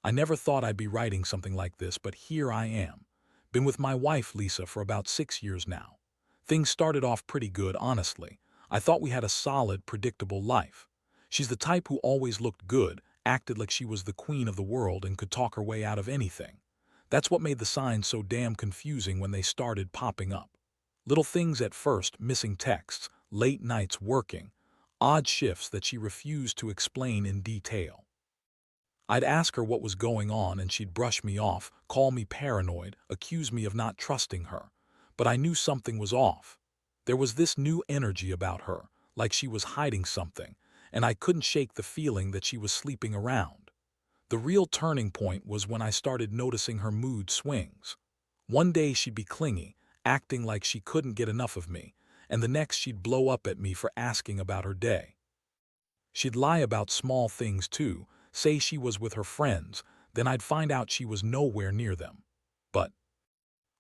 I never thought I'd be writing something like this, but here I am. Been with my wife, Lisa, for about 6 years now. Things started off pretty good, honestly. I thought we had a solid, predictable life. She's the type who always looked good, acted like she was the queen of the world and could talk her way out of anything. That's what made the signs so damn confusing when they started popping up. Little things at first, missing texts, late nights working, odd shifts that she refused to explain in detail. I'd ask her what was going on and she'd brush me off, call me paranoid, accuse me of not trusting her. But I knew something was off. There was this new energy about her, like she was hiding something, and I couldn't shake the feeling that she was sleeping around. The real turning point was when I started noticing her mood swings. One day she'd be clingy, acting like she couldn't get enough of me, and the next she'd blow up at me for asking about her day. She'd lie about small things too, say she was with her friends, then I'd find out she was nowhere near them. But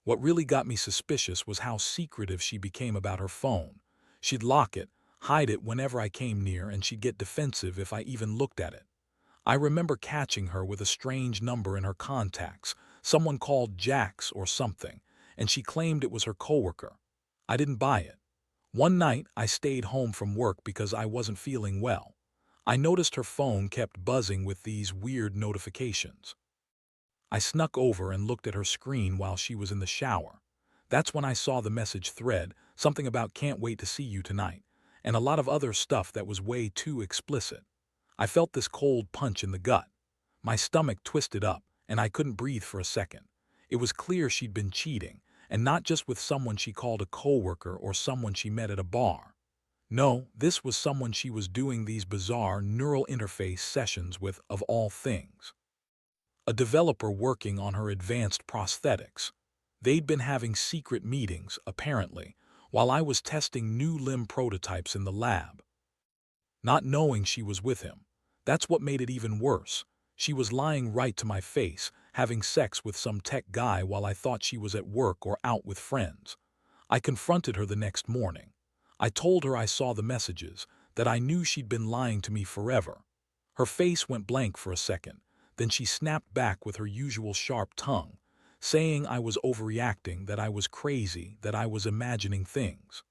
what really got me suspicious was how secretive she became about her phone. She'd lock it, hide it whenever I came near, and she'd get defensive if I even looked at it. I remember catching her with a strange number in her contacts, someone called Jax or something, and she claimed it was her coworker. I didn't buy it. One night, I stayed home from work because I wasn't feeling well. I noticed her phone kept buzzing with these weird notifications. I snuck over and looked at her screen while she was in the shower. That's when I saw the message thread, something about "can't wait to see you tonight," and a lot of other stuff that was way too explicit. I felt this cold punch in the gut. My stomach twisted up, and I couldn't breathe for a second. It was clear she'd been cheating, and not just with someone she called a coworker or someone she met at a bar. No, this was someone she was doing these bizarre neural interface sessions with, of all things. A developer working on her advanced prosthetics. They'd been having secret meetings, apparently, while I was testing new limb prototypes in the lab. Not knowing she was with him. That's what made it even worse. She was lying right to my face, having sex with some tech guy while I thought she was at work or out with friends. I confronted her the next morning. I told her I saw the messages, that I knew she'd been lying to me forever. Her face went blank for a second, then she snapped back with her usual sharp tongue, saying I was overreacting, that I was crazy, that I was imagining things.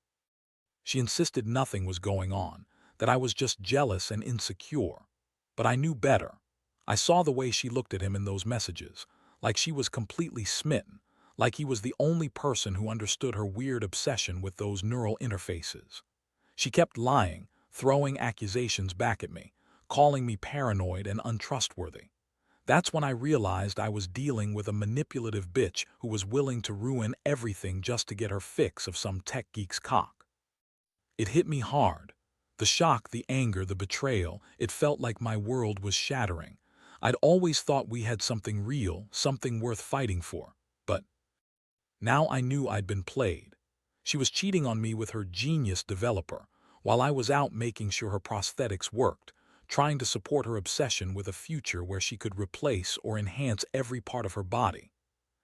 She insisted nothing was going on, that I was just jealous and insecure. But I knew better. I saw the way she looked at him in those messages, like she was completely smitten, like he was the only person who understood her weird obsession with those neural interfaces. She kept lying, throwing accusations back at me, calling me paranoid and untrustworthy. That's when I realized I was dealing with a manipulative bitch who was willing to ruin everything just to get her fix of some tech geek's cock. It hit me hard. The shock, the anger, the betrayal, it felt like my world was shattering. I'd always thought we had something real, something worth fighting for. But now I knew I'd been played. She was cheating on me with her genius developer, while I was out making sure her prosthetics worked, trying to support her obsession with a future where she could replace or enhance every part of her body.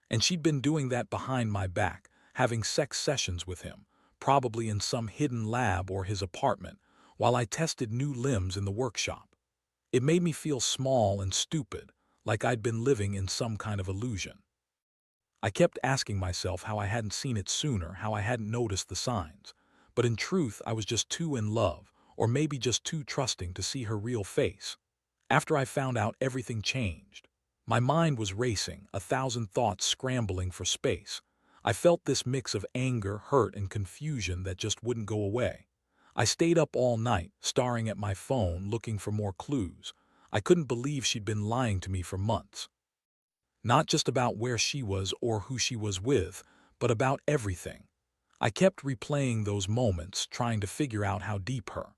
And she'd been doing that behind my back, having sex sessions with him, probably in some hidden lab or his apartment, while I tested new limbs in the workshop. It made me feel small and stupid, like I'd been living in some kind of illusion. I kept asking myself how I hadn't seen it sooner, how I hadn't noticed the signs. But in truth, I was just too in love, or maybe just too trusting to see her real face. After I found out, everything changed. My mind was racing, a thousand thoughts scrambling for space. I felt this mix of anger, hurt, and confusion that just wouldn't go away. I stayed up all night, staring at my phone, looking for more clues. I couldn't believe she'd been lying to me for months. Not just about where she was or who she was with, but about everything. I kept replaying those moments, trying to figure out how deep her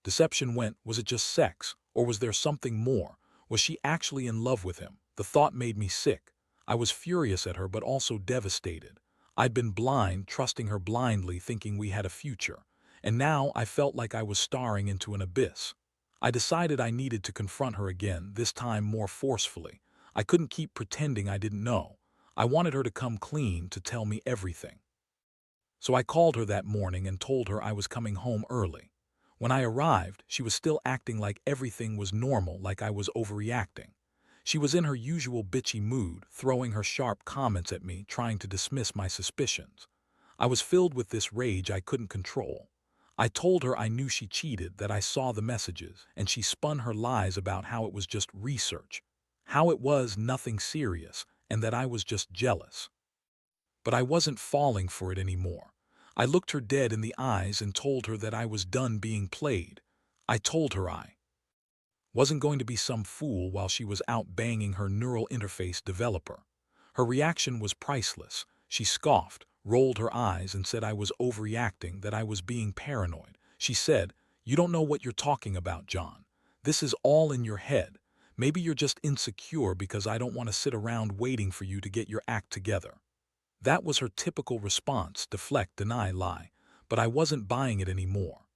deception went. Was it just sex, or was there something more? Was she actually in love with him? The thought made me sick. I was furious at her, but also devastated. I'd been blind, trusting her blindly, thinking we had a future. And now I felt like I was staring into an abyss. I decided I needed to confront her again, this time more forcefully. I couldn't keep pretending I didn't know. I wanted her to come clean, to tell me everything. So I called her that morning and told her I was coming home early. When I arrived, she was still acting like everything was normal, like I was overreacting. She was in her usual bitchy mood, throwing her sharp comments at me, trying to dismiss my suspicions. I was filled with this rage I couldn't control. I told her I knew she cheated, that I saw the messages, and she spun her lies about how it was just research, how it was nothing serious, and that I was just jealous. But I wasn't falling for it anymore. I looked her dead in the eyes and told her that I was done being played. I told her I wasn't going to be some fool while she was out banging her neural interface developer. Her reaction was priceless. She scoffed, rolled her eyes, and said I was overreacting, that I was being paranoid. She said, "You don't know what you're talking about, John. This is all in your head. Maybe you're just insecure because I don't want to sit around waiting for you to get your act together." That was her typical response: deflect, deny, lie. But I wasn't buying it anymore.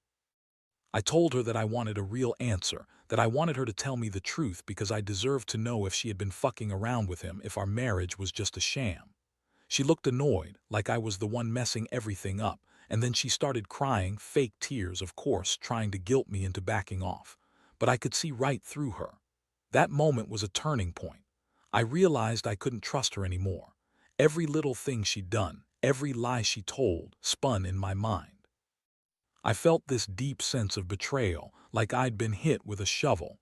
I told her that I wanted a real answer, that I wanted her to tell me the truth because I deserved to know if she had been fucking around with him, if our marriage was just a sham. She looked annoyed, like I was the one messing everything up, and then she started crying, fake tears, of course, trying to guilt me into backing off. But I could see right through her. That moment was a turning point. I realized I couldn't trust her anymore. Every little thing she'd done, every lie she told, spun in my mind. I felt this deep sense of betrayal, like I'd been hit with a shovel.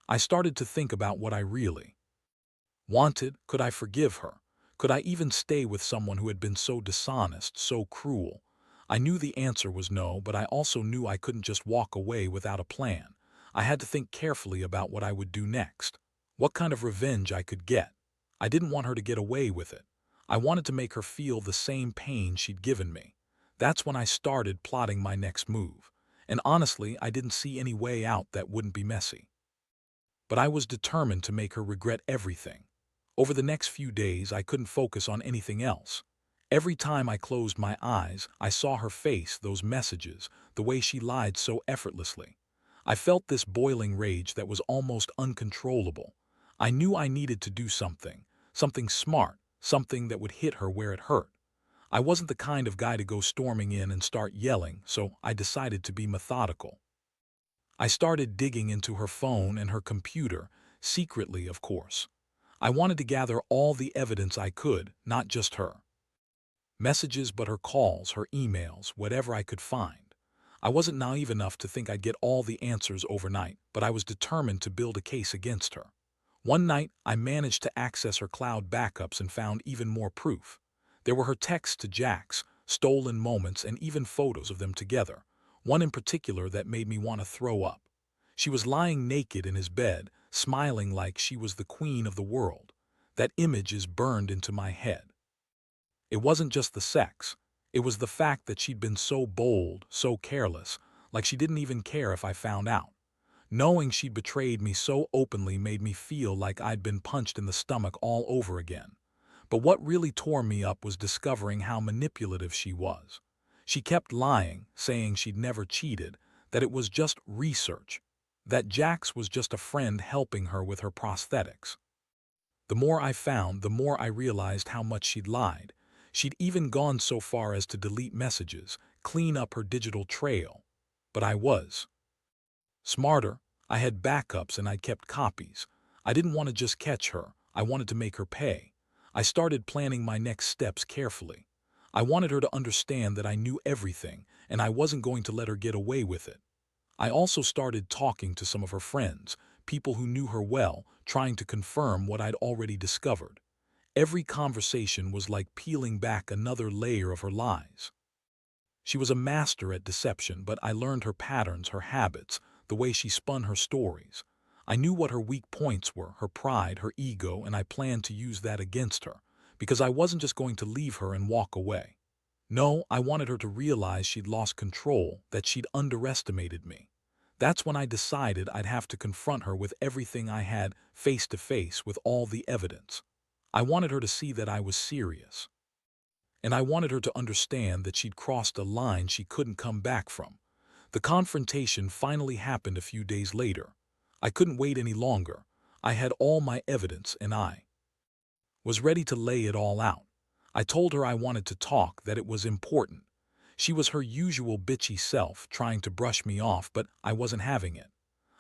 I started to think about what I really wanted. Could I forgive her? Could I even stay with someone who had been so dishonest, so cruel? I knew the answer was no, but I also knew I couldn't just walk away without a plan. I had to think carefully about what I would do next, what kind of revenge I could get. I didn't want her to get away with it. I wanted to make her feel the same pain she'd given me. That's when I started plotting my next move. And honestly, I didn't see any way out that wouldn't be messy. But I was determined to make her regret everything. Over the next few days, I couldn't focus on anything else. Every time I closed my eyes, I saw her face, those messages, the way she lied so effortlessly. I felt this boiling rage that was almost uncontrollable. I knew I needed to do something, something smart, something that would hit her where it hurt. I wasn't the kind of guy to go storming in and start yelling, so I decided to be methodical. I started digging into her phone and her computer, secretly, of course. I wanted to gather all the evidence I could, not just her messages, but her calls, her emails, whatever I could find. I wasn't naive enough to think I'd get all the answers overnight, but I was determined to build a case against her. One night, I managed to access her cloud backups and found even more proof. There were her texts to Jax, stolen moments, and even photos of them together, one in particular that made me want to throw up. She was lying naked in his bed, smiling like she was the queen of the world. That image is burned into my head. It wasn't just the sex. It was the fact that she'd been so bold, so careless, like she didn't even care if I found out. Knowing she'd betrayed me so openly made me feel like I'd been punched in the stomach all over again. But what really tore me up was discovering how manipulative she was. She kept lying, saying she'd never cheated, that it was just research, that Jax was just a friend helping her with her prosthetics. The more I found, the more I realized how much she'd lied. She'd even gone so far as to delete messages, clean up her digital trail. But I was smarter. I had backups and I'd kept copies. I didn't want to just catch her. I wanted to make her pay. I started planning my next steps carefully. I wanted her to understand that I knew everything, and I wasn't going to let her get away with it. I also started talking to some of her friends, people who knew her well, trying to confirm what I'd already discovered. Every conversation was like peeling back another layer of her lies. She was a master at deception, but I learned her patterns, her habits, the way she spun her stories. I knew what her weak points were, her pride, her ego, and I planned to use that against her, because I wasn't just going to leave her and walk away. No, I wanted her to realize she'd lost control, that she'd underestimated me. That's when I decided I'd have to confront her with everything I had, face to face, with all the evidence. I wanted her to see that I was serious. And I wanted her to understand that she'd crossed a line she couldn't come back from. The confrontation finally happened a few days later. I couldn't wait any longer. I had all my evidence and I was ready to lay it all out. I told her I wanted to talk, that it was important. She was her usual bitchy self, trying to brush me off, but I wasn't having it.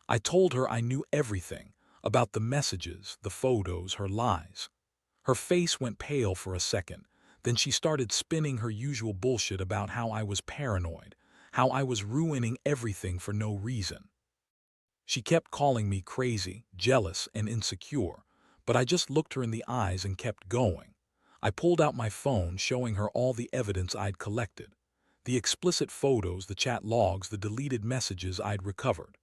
I told her I knew everything. About the messages, the photos, her lies. Her face went pale for a second, then she started spinning her usual bullshit about how I was paranoid, how I was ruining everything for no reason. She kept calling me crazy, jealous, and insecure, but I just looked her in the eyes and kept going. I pulled out my phone, showing her all the evidence I'd collected. The explicit photos, the chat logs, the deleted messages I'd recovered.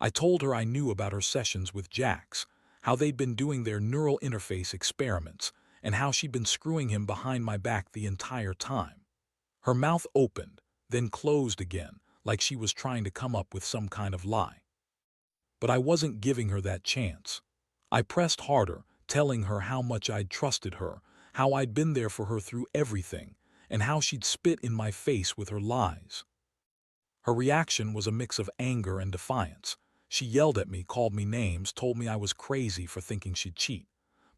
I told her I knew about her sessions with Jax, how they'd been doing their neural interface experiments, and how she'd been screwing him behind my back the entire time. Her mouth opened, then closed again, like she was trying to come up with some kind of lie. But I wasn't giving her that chance. I pressed harder, telling her how much I'd trusted her, how I'd been there for her through everything, and how she'd spit in my face with her lies. Her reaction was a mix of anger and defiance. She yelled at me, called me names, told me I was crazy for thinking she'd cheat.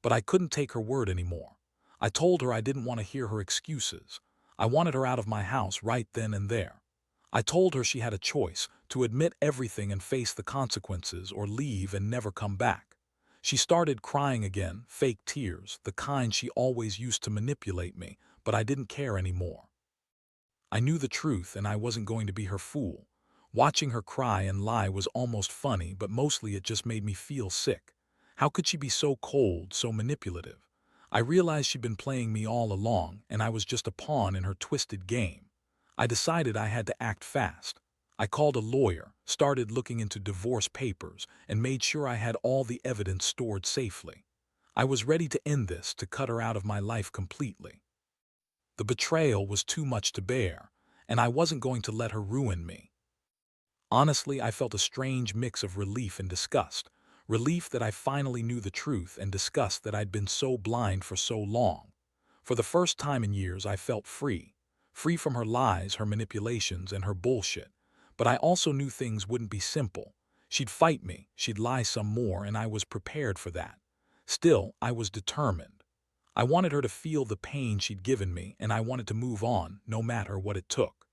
But I couldn't take her word anymore. I told her I didn't want to hear her excuses. I wanted her out of my house right then and there. I told her she had a choice, to admit everything and face the consequences or leave and never come back. She started crying again, fake tears, the kind she always used to manipulate me, but I didn't care anymore. I knew the truth and I wasn't going to be her fool. Watching her cry and lie was almost funny, but mostly it just made me feel sick. How could she be so cold, so manipulative? I realized she'd been playing me all along, and I was just a pawn in her twisted game. I decided I had to act fast. I called a lawyer, started looking into divorce papers, and made sure I had all the evidence stored safely. I was ready to end this, to cut her out of my life completely. The betrayal was too much to bear, and I wasn't going to let her ruin me. Honestly, I felt a strange mix of relief and disgust. Relief that I finally knew the truth, and disgust that I'd been so blind for so long. For the first time in years, I felt free. Free from her lies, her manipulations, and her bullshit. But I also knew things wouldn't be simple. She'd fight me, she'd lie some more, and I was prepared for that. Still, I was determined. I wanted her to feel the pain she'd given me, and I wanted to move on, no matter what it took.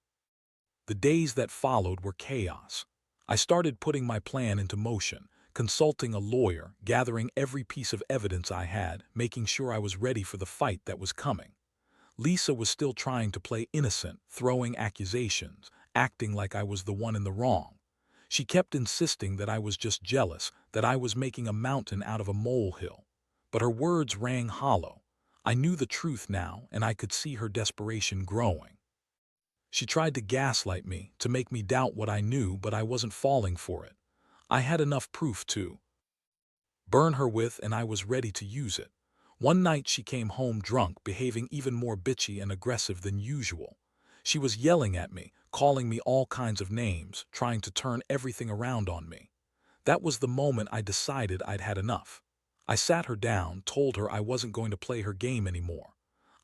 The days that followed were chaos. I started putting my plan into motion, consulting a lawyer, gathering every piece of evidence I had, making sure I was ready for the fight that was coming. Lisa was still trying to play innocent, throwing accusations, acting like I was the one in the wrong. She kept insisting that I was just jealous, that I was making a mountain out of a molehill. But her words rang hollow. I knew the truth now, and I could see her desperation growing. She tried to gaslight me, to make me doubt what I knew, but I wasn't falling for it. I had enough proof to burn her with, and I was ready to use it. One night she came home drunk, behaving even more bitchy and aggressive than usual. She was yelling at me, calling me all kinds of names, trying to turn everything around on me. That was the moment I decided I'd had enough. I sat her down, told her I wasn't going to play her game anymore.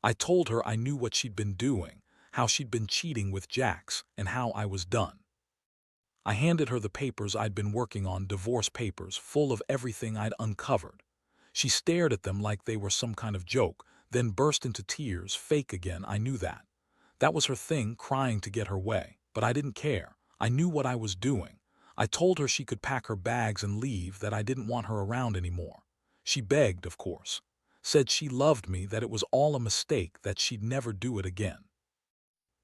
I told her I knew what she'd been doing, how she'd been cheating with Jax, and how I was done. I handed her the papers I'd been working on, divorce papers, full of everything I'd uncovered. She stared at them like they were some kind of joke, then burst into tears, fake again, I knew that. That was her thing, crying to get her way, but I didn't care. I knew what I was doing. I told her she could pack her bags and leave, that I didn't want her around anymore. She begged, of course. Said she loved me, that it was all a mistake, that she'd never do it again.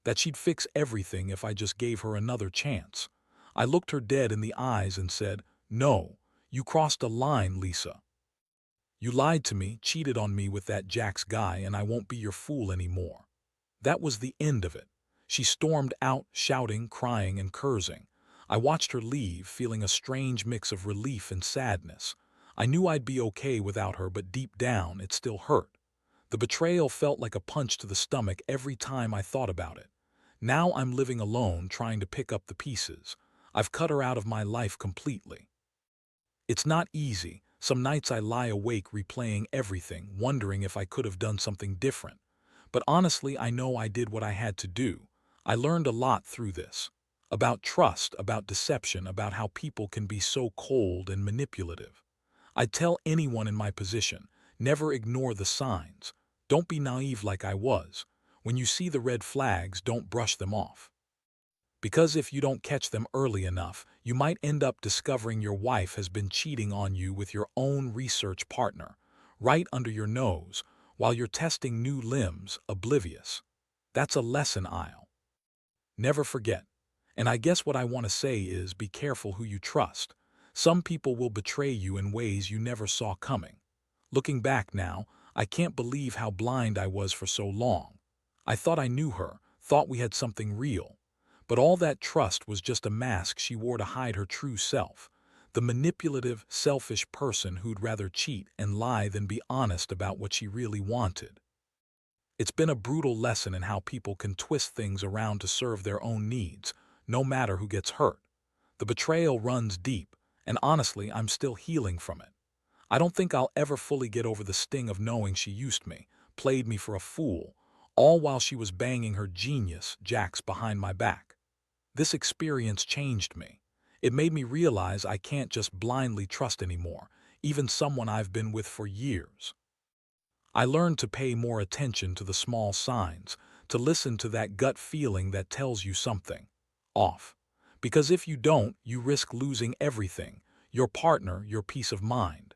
That she'd fix everything if I just gave her another chance. I looked her dead in the eyes and said, "No, you crossed a line, Lisa. You lied to me, cheated on me with that Jax guy, and I won't be your fool anymore." That was the end of it. She stormed out, shouting, crying, and cursing. I watched her leave, feeling a strange mix of relief and sadness. I knew I'd be okay without her, but deep down, it still hurt. The betrayal felt like a punch to the stomach every time I thought about it. Now I'm living alone, trying to pick up the pieces. I've cut her out of my life completely. It's not easy. Some nights I lie awake replaying everything, wondering if I could have done something different. But honestly, I know I did what I had to do. I learned a lot through this. About trust, about deception, about how people can be so cold and manipulative. I'd tell anyone in my position, never ignore the signs. Don't be naive like I was. When you see the red flags, don't brush them off. Because if you don't catch them early enough, you might end up discovering your wife has been cheating on you with your own research partner, right under your nose, while you're testing new limbs, oblivious. That's a lesson I'll never forget. And I guess what I want to say is be careful who you trust. Some people will betray you in ways you never saw coming. Looking back now, I can't believe how blind I was for so long. I thought I knew her, thought we had something real. But all that trust was just a mask she wore to hide her true self. The manipulative, selfish person who'd rather cheat and lie than be honest about what she really wanted. It's been a brutal lesson in how people can twist things around to serve their own needs, no matter who gets hurt. The betrayal runs deep, and honestly, I'm still healing from it. I don't think I'll ever fully get over the sting of knowing she used me, played me for a fool, all while she was banging her genius jacks behind my back. This experience changed me. It made me realize I can't just blindly trust anymore, even someone I've been with for years. I learned to pay more attention to the small signs, to listen to that gut feeling that tells you something off. Because if you don't, you risk losing everything: your partner, your peace of mind,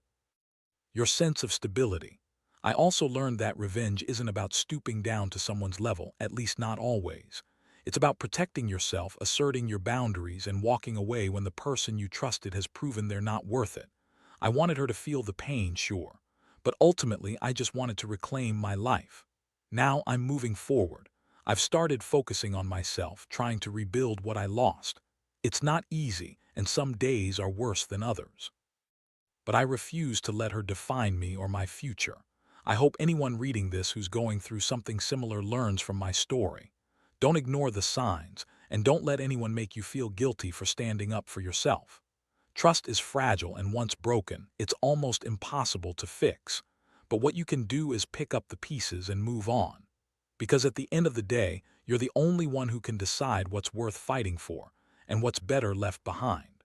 your sense of stability. I also learned that revenge isn't about stooping down to someone's level, at least not always. It's about protecting yourself, asserting your boundaries, and walking away when the person you trusted has proven they're not worth it. I wanted her to feel the pain, sure, but ultimately I just wanted to reclaim my life. Now I'm moving forward. I've started focusing on myself, trying to rebuild what I lost. It's not easy, and some days are worse than others. But I refuse to let her define me or my future. I hope anyone reading this who's going through something similar learns from my story. Don't ignore the signs, and don't let anyone make you feel guilty for standing up for yourself. Trust is fragile, and once broken, it's almost impossible to fix. But what you can do is pick up the pieces and move on. Because at the end of the day, you're the only one who can decide what's worth fighting for and what's better left behind.